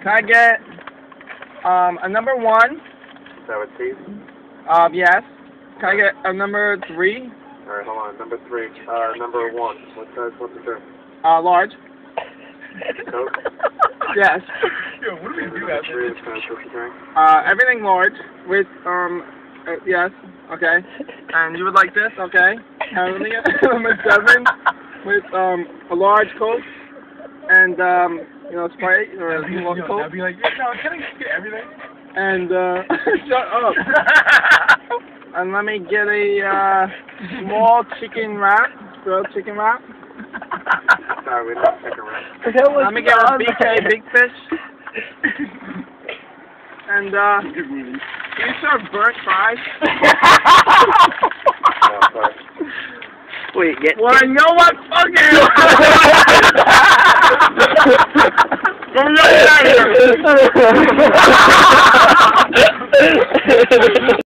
Can I get a number 1? Is that with teeth? Yes. Can I get a number 3? Alright, hold on. Number 3. Number 1. What size? What's the drink? Large. Coke? Yes. Yo, what do we do Number after 3 this? is what's the drink? Everything large with, yes, okay. And you would like this, okay. And number 7 with, a large Coke and, you know, Sprite or a small Coke. I'd be like, yeah, no, can I get everything? And, shut up. And let me get a, small chicken wrap, grilled chicken wrap. Sorry, we don't stick around. Let me get a BK Big Fish. And, can you serve burnt fries? No, sorry. Wait, get. Well, I know what fucking. Go get out of here.